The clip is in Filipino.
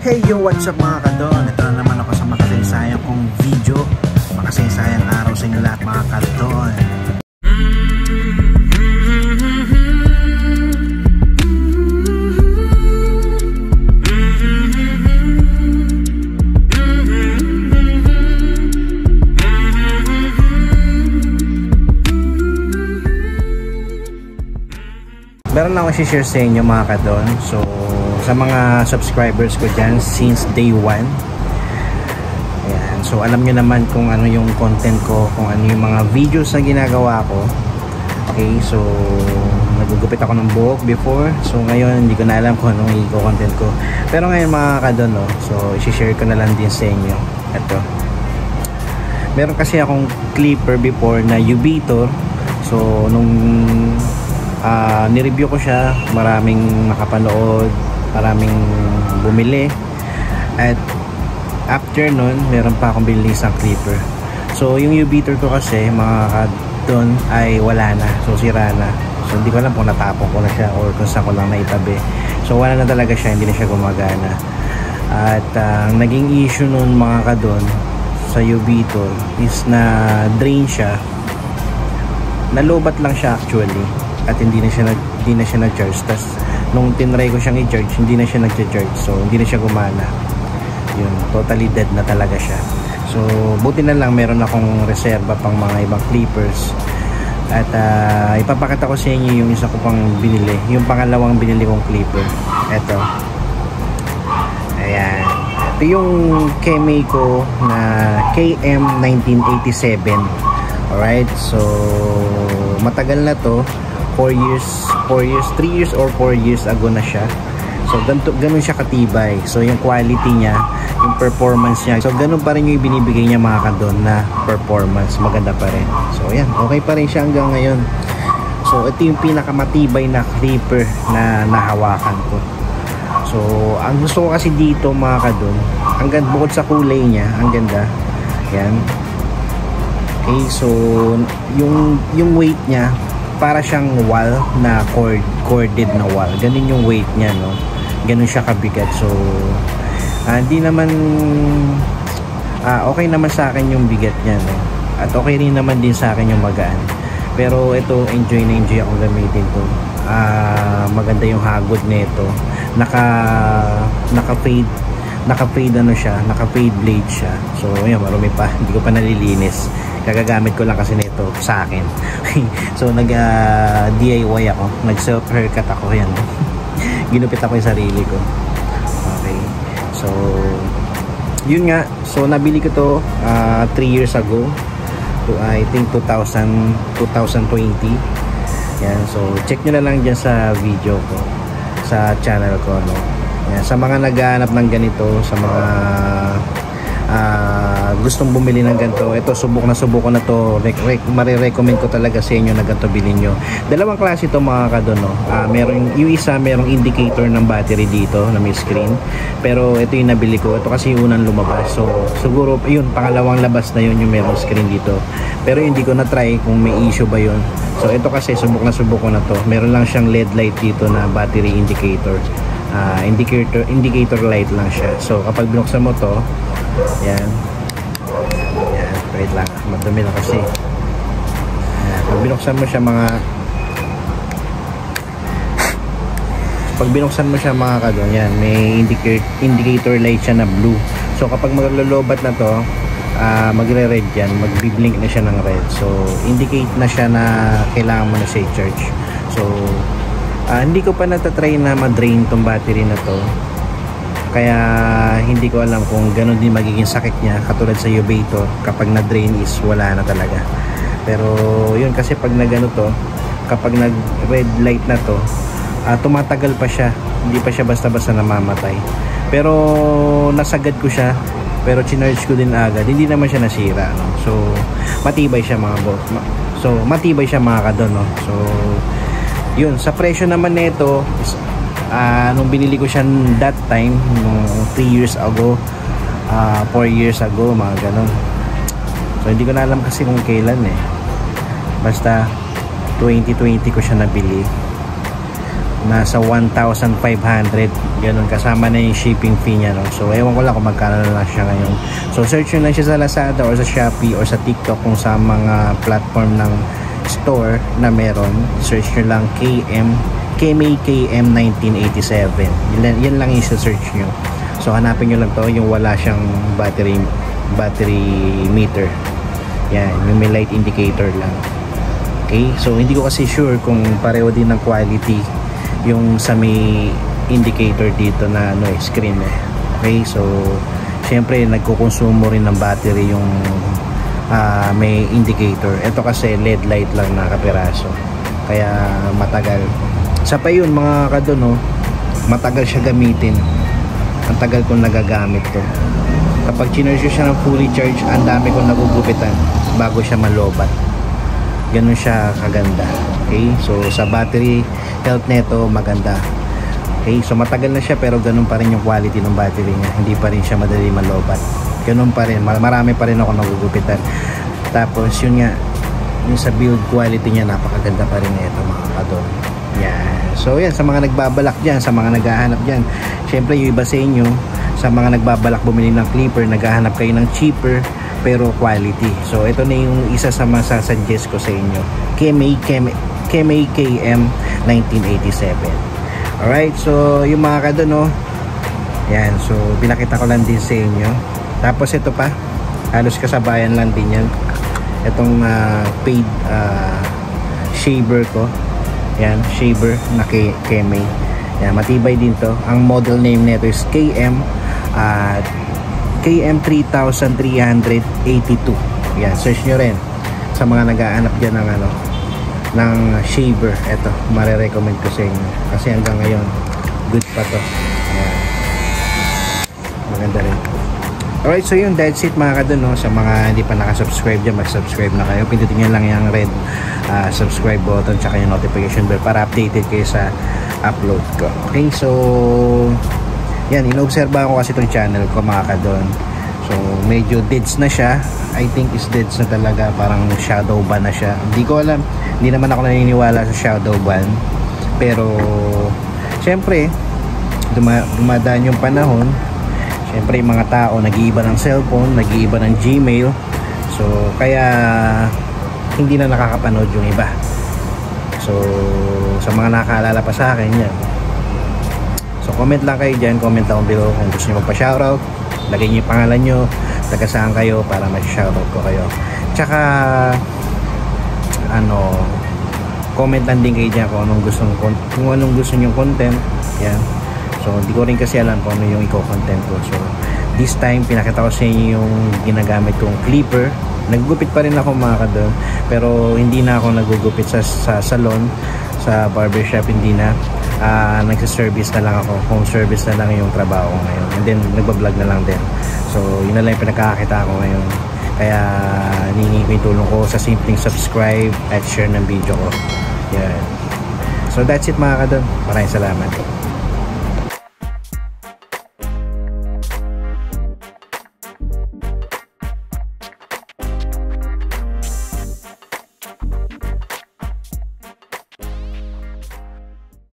Hey yo, what's up mga kadon? Ito na naman ako sa makasaysayang kong video. Makasaysayang araw sa inyo lahat mga kadon. Meron lang ako share sa inyo mga kadon. So sa mga subscribers ko dyan since day 1, ayan, so alam nyo naman kung ano yung content ko, kung ano yung mga videos na ginagawa ko. Okay, so nagugupit ako ng buhok before, so ngayon hindi ko na alam kung anong i-content ko, pero ngayon mga kadon, no, so i-share ko na lang din sa inyo. Ito, meron kasi akong clipper before na Ubitor. So nung nireview ko siya, maraming nakapanood, maraming bumili, at after nun meron pa akong binili isang clipper. So yung Ubitor ko kasi mga kadon ay wala na, so sira na. So hindi ko alam kung natapon ko na siya or kung saan ko lang naitabi. So wala na talaga siya, hindi na siya gumagana. At ang naging issue nun mga kadon sa Ubitor is na drain siya, nalobat lang siya actually, at hindi na siya nag-charge. Tas nung tinry ko siyang i-charge, hindi na siya nag-charge, so hindi na siya gumana. Yun, totally dead na talaga siya. So buti na lang meron akong reserba pang mga ibang clippers, at ipapakita ko sa inyo yung isa ko pang binili, yung pangalawang binili kong clipper. Eto, ayan, ito yung Kemei ko na KM1987. Alright, so matagal na to, 3 years or 4 years ago na siya. So ganun siya katibay. So yung quality niya, yung performance niya, so ganun pa rin yung ibinibigay niya mga kadon na performance, maganda pa rin. So ayan, okay pa rin siya hanggang ngayon. So ito yung pinakamatibay na clipper na nahawakan ko. So ang gusto ko kasi dito mga kadon, hanggang bukod sa kulay niya, ang ganda. Yan. Okay, so yung weight niya, para siyang wall na corded na wall. Ganun yung weight niya, no? Ganun siya kabigat. So hindi naman okay naman sa akin yung bigat niya, no? At okay rin naman din sa akin yung magaan. Pero ito, enjoy na enjoy akong gamitin to. Maganda yung hagod nito. Naka-fade ano siya, naka-fade blade siya. So yun, marumi pa, hindi ko pa nalilinis. Kagagamit ko lang kasi nito sa akin. So DIY ako, nag self haircut ako, yan. Ginupit ako yung sarili ko. Okay, so yun nga, so nabili ko to 3 years ago, to I think 2020. Yan, so check nyo na lang dyan sa video ko, sa channel ko, no? Yan, sa mga naghahanap ng ganito, sa mga gustong bumili ng ganito, ito subok ko na to. Marirecommend ko talaga sa inyo na ganito bilhin nyo. Dalawang klase ito mga kadon, no? Meron yung isa, merong indicator ng battery dito na may screen, pero ito yung nabili ko. Ito kasi yung unang lumabas, so siguro yun, pangalawang labas na yun yung merong screen dito, pero hindi ko na try kung may issue ba yun. So ito kasi subok ko na to. Meron lang siyang LED light dito na battery indicator. Indicator light lang siya. So kapag binuksan mo to, yan, wait lang, madumi na kasi. Yan, pag binuksan mo siya mga kadon, yan, may indicator light siya na blue. So kapag maglolobat na to, magre-red yan, magbi-blink na siya ng red. So indicate na siya na kailangan mo na siya i-charge. So hindi ko pa natatry na ma-drain tong battery na to, kaya hindi ko alam kung gano'n din magiging sakit niya katulad sa Ubitor. Kapag na-drain is wala na talaga. Pero yun, kasi pag nagano to, kapag nag-red light na to, tumatagal pa siya, hindi pa siya basta-basta namamatay. Pero nasagad ko siya, pero chinarge ko din agad, hindi naman siya nasira, no? So matibay siya mga boss. So matibay siya mga kadon, no? So yun, sa presyo naman nito, nung binili ko siya that time, nung 3 years ago, 4 years ago, mga ganon. So hindi ko na alam kasi kung kailan eh. Basta 2020 ko siya nabili. nasa 1,500 ganun, kasama na yung shipping fee niya, no? So ewan ko lang kung magkano na lang siya ngayon. So search nyo lang siya sa Lazada or sa Shopee or sa TikTok kung sa mga platform ng store na meron. Search nyo lang KMAKM 1987, yan lang yung search nyo. So hanapin nyo lang to, yung wala siyang battery meter, yan, yung may light indicator lang. Okay, so hindi ko kasi sure kung pareho din ng quality yung sa may indicator dito na screen Okay, so syempre nagkukonsumo rin ng battery yung may indicator. Ito kasi LED light lang na kapiraso, kaya matagal. Sa pa yun mga kadon, matagal siya gamitin. Ang tagal kong nagagamit to. Kapag chinerge siya ng fully charged, ang dami kong nagugupitan bago siya malobat. Ganun siya kaganda. Okay, so sa battery health neto maganda. Okay, so matagal na siya pero ganun pa rin yung quality ng battery niya. Hindi pa rin siya madali malobat. Ganun pa rin, marami pa rin ako nagugupitan. Tapos yun nga, yung sa build quality niya, napakaganda pa rin ito mga kadon. Yan. So yan, sa mga nagbabalak dyan, sa mga naghahanap dyan, syempre yung iba sa inyo, sa mga nagbabalak bumili ng clipper, naghahanap kayo ng cheaper pero quality. So ito na yung isa sa masasuggest ko sa inyo, KMAKM 1987. Alright, so yung mga kadon, yan, so pinakita ko lang din sa inyo. Tapos ito pa, halos kasabayan lang din yan, itong paid shaver ko. Yan, shaver na KMA. Yan, matibay din to. Ang model name nito is KM3382. Yan, search nyo rin sa mga nag-aanap dyan ng ng shaver. Ito, marirecommend ko sa inyo kasi hanggang ngayon good pa to. Yan, maganda rin. Alright, so yun, that's it mga kadon, sa mga hindi pa nakasubscribe dyan, mag-subscribe na kayo. Pindutin nyo lang yung red subscribe button tsaka yung notification bell para updated kayo sa upload ko. Okay, so yan, inoobserba ko kasi itong channel ko mga kadon. So medyo deads na siya. I think is deads na talaga, parang shadow ban na siya. Hindi ko alam, hindi naman ako naniniwala sa shadow ban, pero syempre dumadaan yung panahon. Siyempre yung mga tao nag-iiba ng cellphone, nag-iiba ng Gmail. So kaya hindi na nakakapanood yung iba. So sa mga nakaalala pa sa akin yan. So comment lang kayo dyan, comment down below kung gusto nyo magpa-shoutout. Lagay nyo yung pangalan nyo, taga saan kayo para mag-shoutout ko kayo. Tsaka comment lang din kayo dyan kung anong gusto nyo content. Yan. So hindi ko rin kasi alam kung ano yung i-content ko. So this time pinakita ko sa inyo yung ginagamit kong clipper. Naggugupit pa rin ako mga kadon, pero hindi na ako naggugupit sa salon, sa barbershop, hindi na. Nagsa-service na lang ako. Home service na lang yung trabaho ko ngayon. And then nagbablog na lang din. So yun na lang yung pinagkakakita ko ngayon. Kaya hiningi ko yung tulong ko sa simpleng subscribe at share ng video ko. Yan. So that's it mga kadon. Maraming salamat.